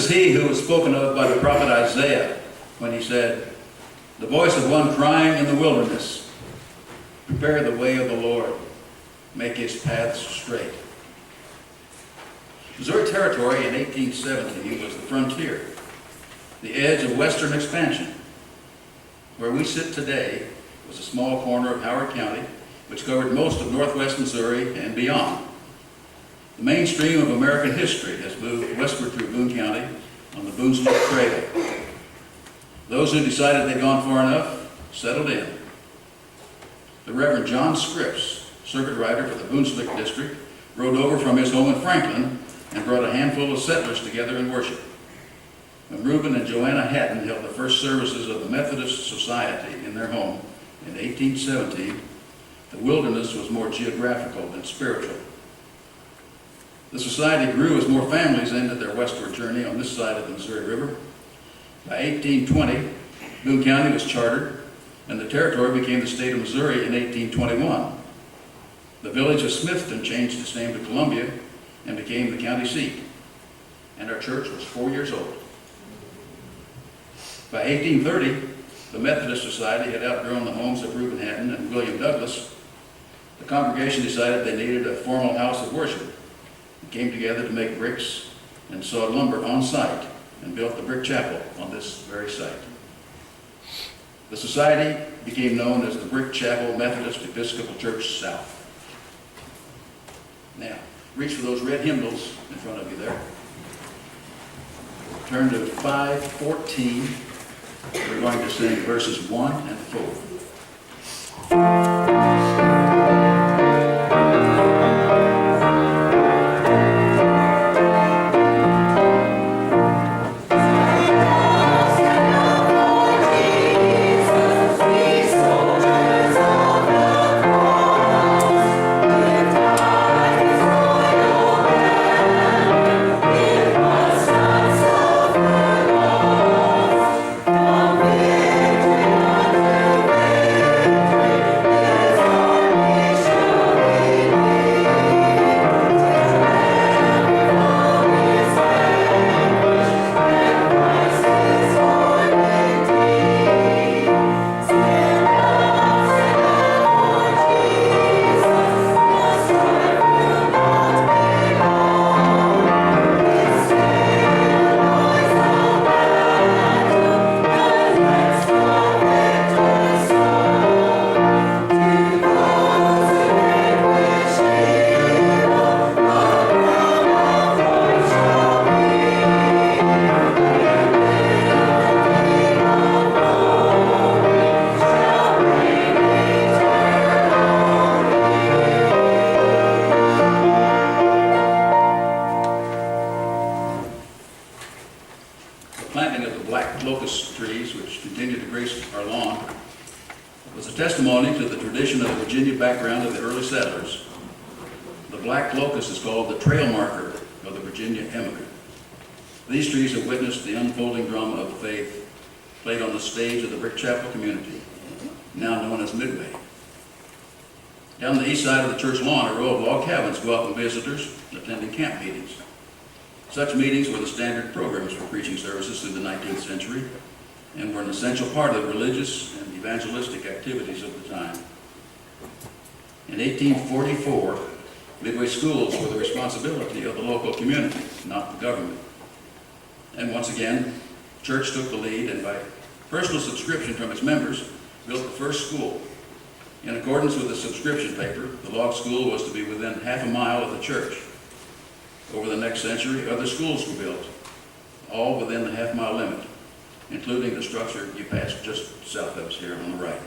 is he who was spoken of by the prophet Isaiah when he said, "The voice of one crying in the wilderness, prepare the way of the Lord, make his paths straight." Missouri Territory in 1870 was the frontier, the edge of western expansion. Where we sit today was a small corner of Howard County, which covered most of northwest Missouri and beyond. The mainstream of American history has moved westward through Boone County on the Boone Slope Trail. Those who decided they'd gone far enough settled in. The Reverend John Scripps, circuit rider for the Boone Slick District, rode over from his home in Franklin and brought a handful of settlers together in worship. When Reuben and Joanna Hatton held the first services of the Methodist Society in their home in 1817, the wilderness was more geographical than spiritual. The society grew as more families ended their westward journey on this side of the Missouri River. By 1820, Boone County was chartered, and the territory became the state of Missouri in 1821. The village of Smithton changed its name to Columbia and became the county seat, and our church was 4 years old. By 1830, the Methodist Society had outgrown the homes of Reuben Hatton and William Douglas. The congregation decided they needed a formal house of worship and came together to make bricks and sawed lumber on site and built the brick chapel on this very site. The society became known as the Brick Chapel Methodist Episcopal Church South. Now, reach for those red hymnals in front of you there. Turn to 514. We're going to sing verses 1 and 4. Background of the early settlers. The black locust is called the trail marker of the Virginia emigrant. These trees have witnessed the unfolding drama of faith played on the stage of the Brick Chapel community, now known as Midway. Down the east side of the church lawn, a row of log cabins welcome visitors attending camp meetings. Such meetings were the standard programs for preaching services through the 19th century and were an essential part of the religious and evangelistic activities of the time. In 1844, Midway schools were the responsibility of the local community, not the government. And once again, the church took the lead and by personal subscription from its members, built the first school. In accordance with the subscription paper, the log school was to be within half a mile of the church. Over the next century, other schools were built, all within the half-mile limit, including the structure you passed just south of us here on the right.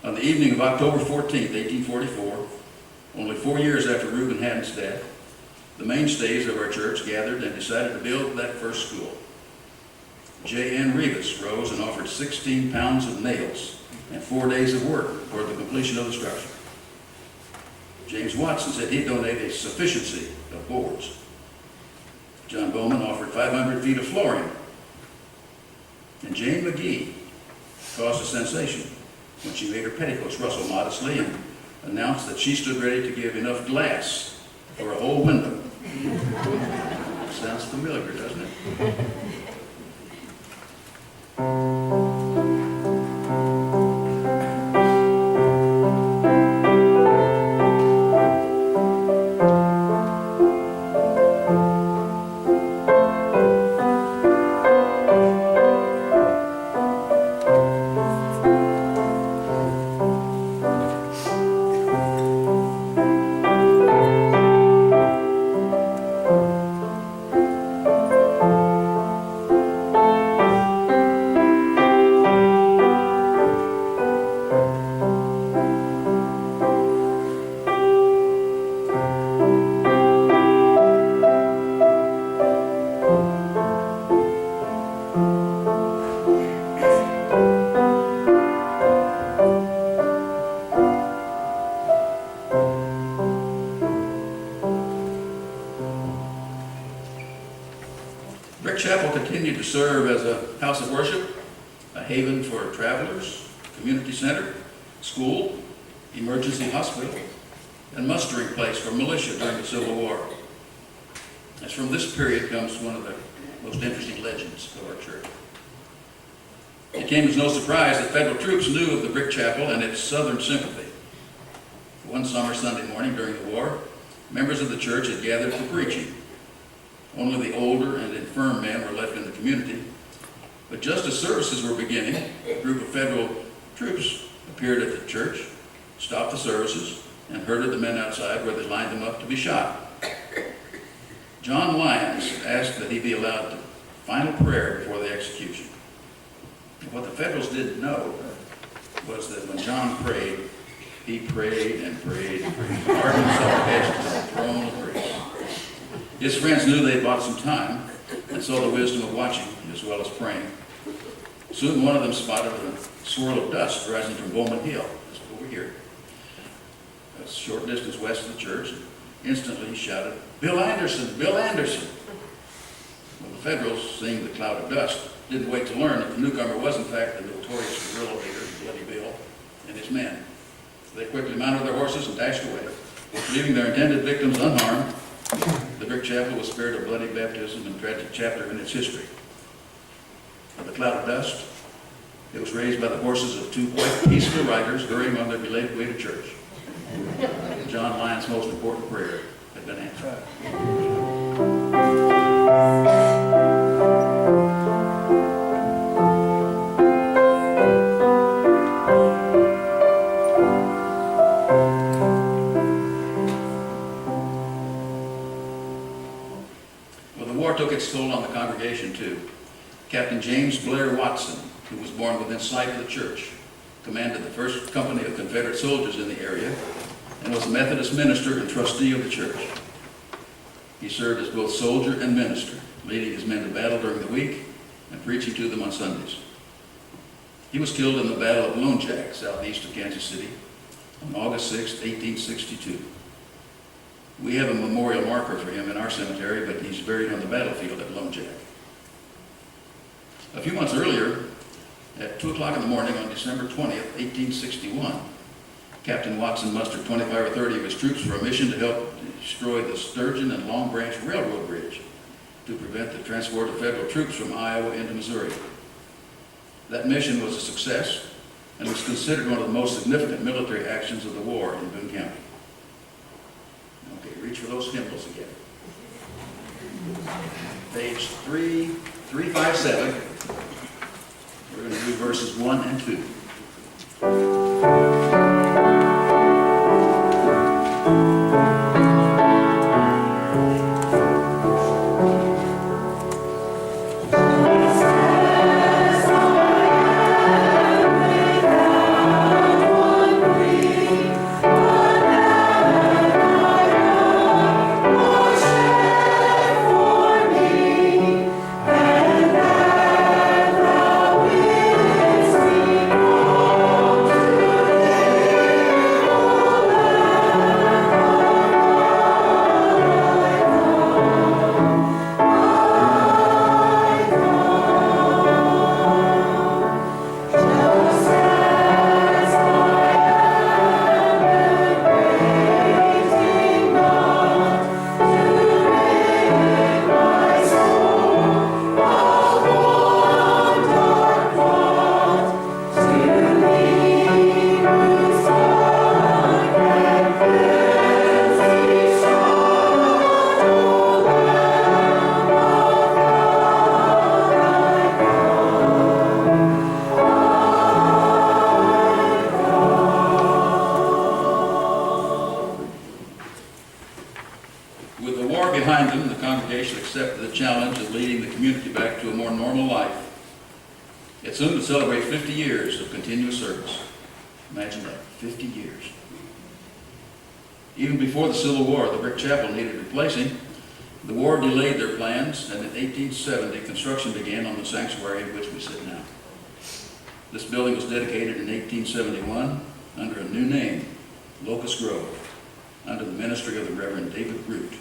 On the evening of October 14, 1844, only 4 years after Reuben Hatton's death, the mainstays of our church gathered and decided to build that first school. J.N. Rivas rose and offered 16 pounds of nails and 4 days of work toward the completion of the structure. James Watson said he'd donate a sufficiency of boards. John Bowman offered 500 feet of flooring. And Jane McGee caused a sensation when she made her petticoats rustle modestly and announced that she stood ready to give enough glass for a whole window. Sounds familiar, doesn't it? Brick Chapel continued to serve as a house of worship, a haven for travelers, community center, school, emergency hospital, and mustering place for militia during the Civil War. As from this period comes one of the most interesting legends of our church. It came as no surprise that federal troops knew of the Brick Chapel and its Southern sympathy. One summer Sunday morning during the war, members of the church had gathered for preaching. Only the older and infirm men were left in the community. But just as services were beginning, a group of federal troops appeared at the church, stopped the services, and herded the men outside where they lined them up to be shot. John Lyons asked that he be allowed the final prayer before the execution. And what the Federals didn't know was that when John prayed, he prayed and prayed and prayed, ardent supplications on the throne of grace. His friends knew they'd bought some time and saw the wisdom of watching as well as praying. Soon one of them spotted a swirl of dust rising from Bowman Hill, just over here, a short distance west of the church. And instantly he shouted, "Bill Anderson! Bill Anderson!" Well, the Federals, seeing the cloud of dust, didn't wait to learn that the newcomer was in fact the notorious guerrilla leader, Bloody Bill, and his men. They quickly mounted their horses and dashed away, leaving their intended victims unharmed. The Brick Chapel was spared a bloody baptism and tragic chapter in its history. Of the cloud of dust, it was raised by the horses of two quite peaceful riders hurrying on their belated way to church. John Lyons' most important prayer had been answered. Well, the war took its toll on the congregation too. Captain James Blair Watson, who was born within sight of the church, commanded the first company of Confederate soldiers in the area and was a Methodist minister and trustee of the church. He served as both soldier and minister, leading his men to battle during the week and preaching to them on Sundays. He was killed in the Battle of Lone Jack, southeast of Kansas City, on August 6, 1862. We have a memorial marker for him in our cemetery, but he's buried on the battlefield at Lone Jack. A few months earlier, at 2 o'clock in the morning on December 20th, 1861, Captain Watson mustered 25 or 30 of his troops for a mission to help destroy the Sturgeon and Long Branch Railroad Bridge to prevent the transport of federal troops from Iowa into Missouri. That mission was a success and was considered one of the most significant military actions of the war in Boone County. Okay, reach for those hymnals again. Page 357. We're going to do verses 1 and 2. behind them, the congregation accepted the challenge of leading the community back to a more normal life. It soon would celebrate 50 years of continuous service. Imagine that, 50 years. Even before the Civil War, the brick chapel needed replacing. The war delayed their plans, and in 1870, construction began on the sanctuary in which we sit now. This building was dedicated in 1871 under a new name, Locust Grove, under the ministry of the Reverend David Root.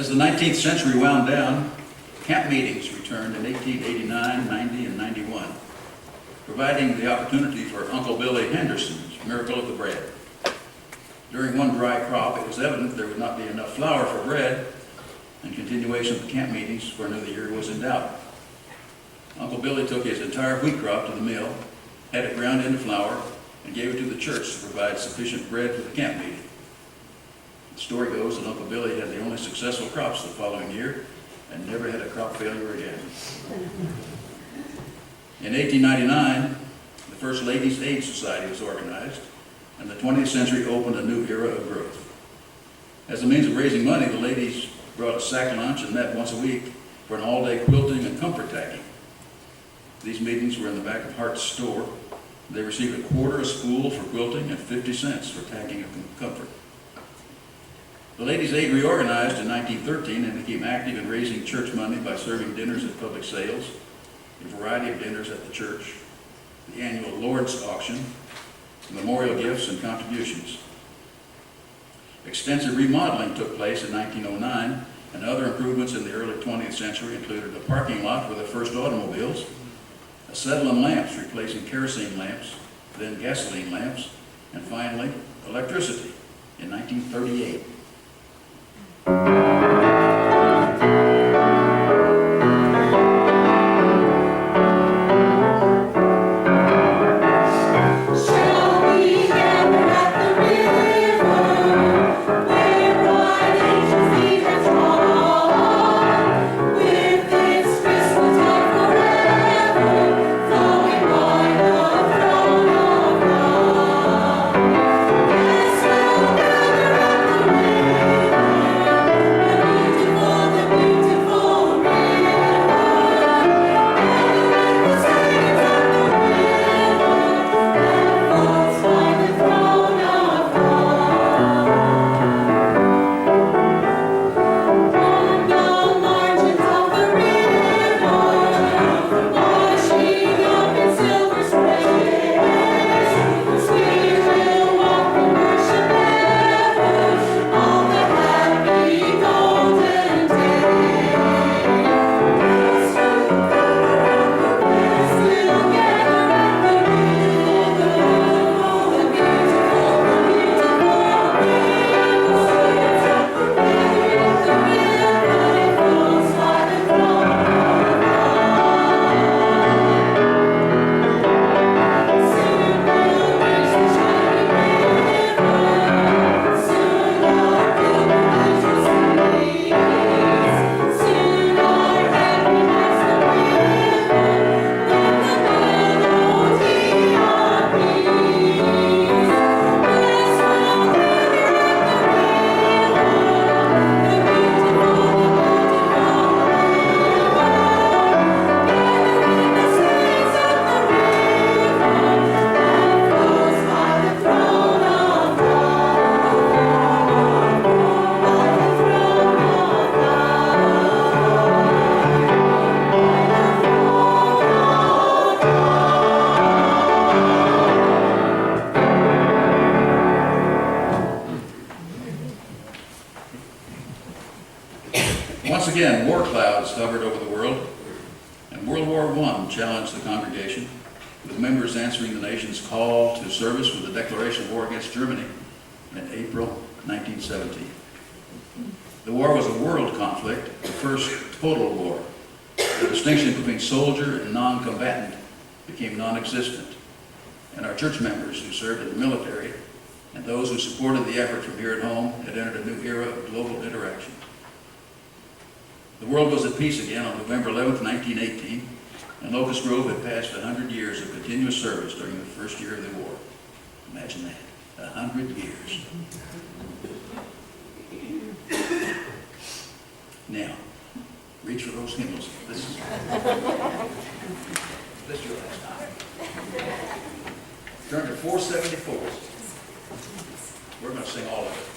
As the 19th century wound down, camp meetings returned in 1889, 90, and 91, providing the opportunity for Uncle Billy Henderson's Miracle of the Bread. During one dry crop, it was evident there would not be enough flour for bread, and continuation of the camp meetings for another year was in doubt. Uncle Billy took his entire wheat crop to the mill, had it ground into flour, and gave it to the church to provide sufficient bread for the camp meeting. The story goes that Uncle Billy had the only successful crops the following year and never had a crop failure again. In 1899, the first Ladies' Aid Society was organized, and the 20th century opened a new era of growth. As a means of raising money, the ladies brought a sack lunch and met once a week for an all-day quilting and comfort tacking. These meetings were in the back of Hart's store. They received a quarter a spool for quilting and 50 cents for tacking and comfort. The Ladies' Aid reorganized in 1913 and became active in raising church money by serving dinners at public sales, a variety of dinners at the church, the annual Lord's auction, memorial gifts, and contributions. Extensive remodeling took place in 1909, and other improvements in the early 20th century included a parking lot for the first automobiles, acetylene lamps replacing kerosene lamps, then gasoline lamps, and finally, electricity in 1938. scattered over the world, and World War I challenged the congregation, with members answering the nation's call to service with the declaration of war against Germany in April 1917. The war was a world conflict, the first total war. The distinction between soldier and non-combatant became non-existent, and our church members who served in the military and those who supported the effort from here at home had entered a new era of global interaction. The world was at peace again on November 11, 1918, and Locust Grove had passed 100 years of continuous service during the first year of the war. Imagine that, 100 years. Now, reach for those hymnals. This is your last time. Turn to 474. We're going to sing all of it.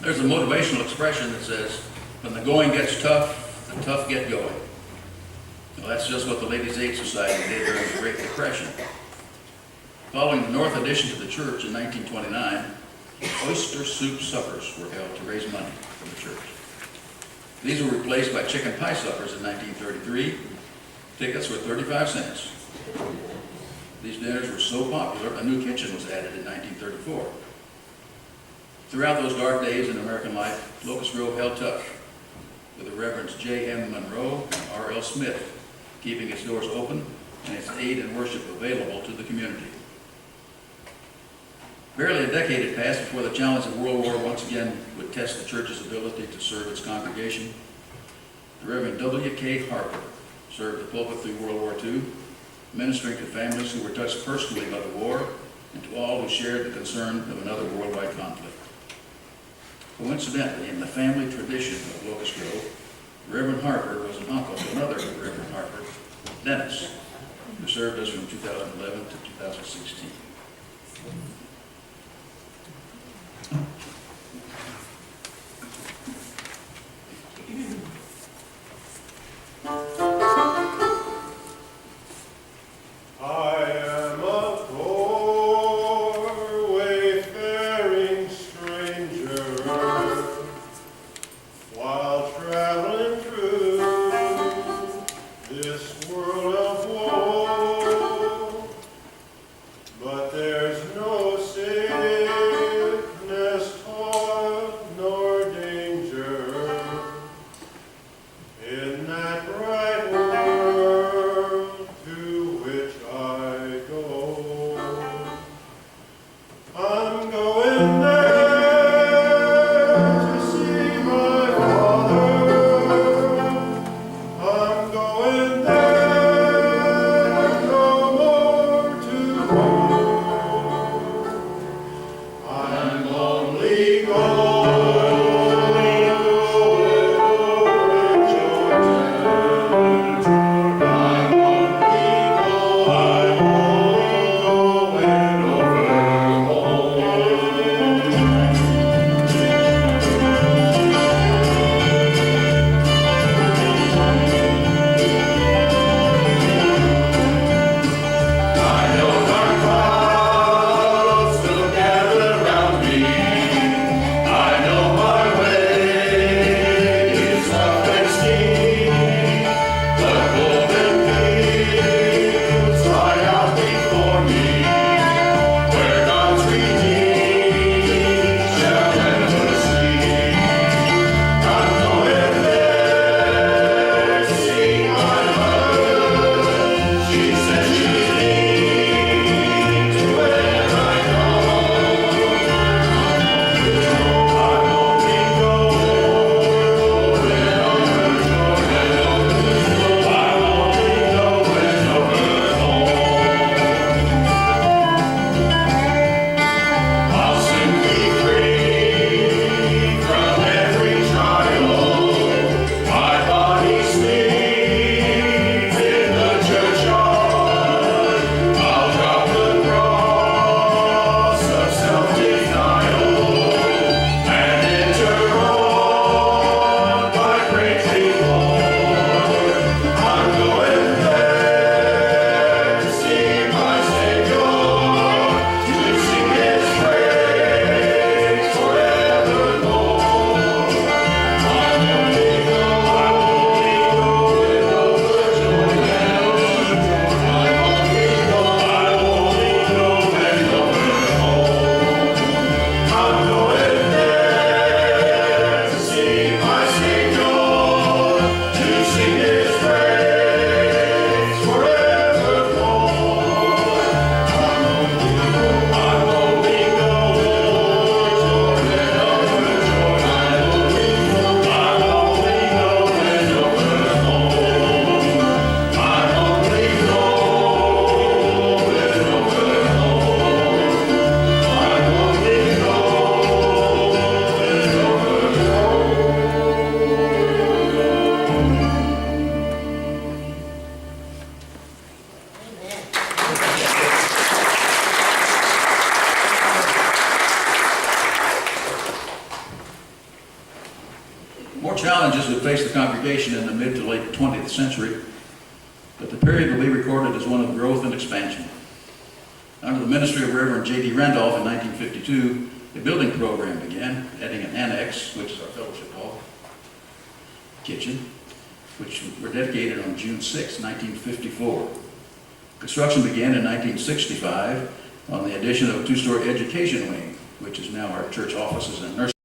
There's a motivational expression that says, when the going gets tough, the tough get going. Well, that's just what the Ladies' Aid Society did during the Great Depression. Following the North addition to the church in 1929, oyster soup suppers were held to raise money for the church. These were replaced by chicken pie suppers in 1933. Tickets were 35 cents. These dinners were so popular, a new kitchen was added in 1934. Throughout those dark days in American life, Locust Grove held tough, with the Reverends J.M. Monroe and R.L. Smith keeping its doors open and its aid and worship available to the community. Barely a decade had passed before the challenge of World War once again would test the church's ability to serve its congregation. The Reverend W.K. Harper served the pulpit through World War II, ministering to families who were touched personally by the war and to all who shared the concern of another worldwide conflict. Coincidentally, in the family tradition of Locust Grove, Reverend Harper was an uncle to another Reverend Harper, Dennis, who served us from 2011 to 2016. But there's no More challenges would face the congregation in the mid to late 20th century, but the period will be recorded as one of growth and expansion. Under the ministry of Reverend J.D. Randolph in 1952, a building program began, adding an annex, which is our fellowship hall, kitchen, which were dedicated on June 6, 1954. Construction began in 1965 on the addition of a two-story education wing, which is now our church offices and nursery.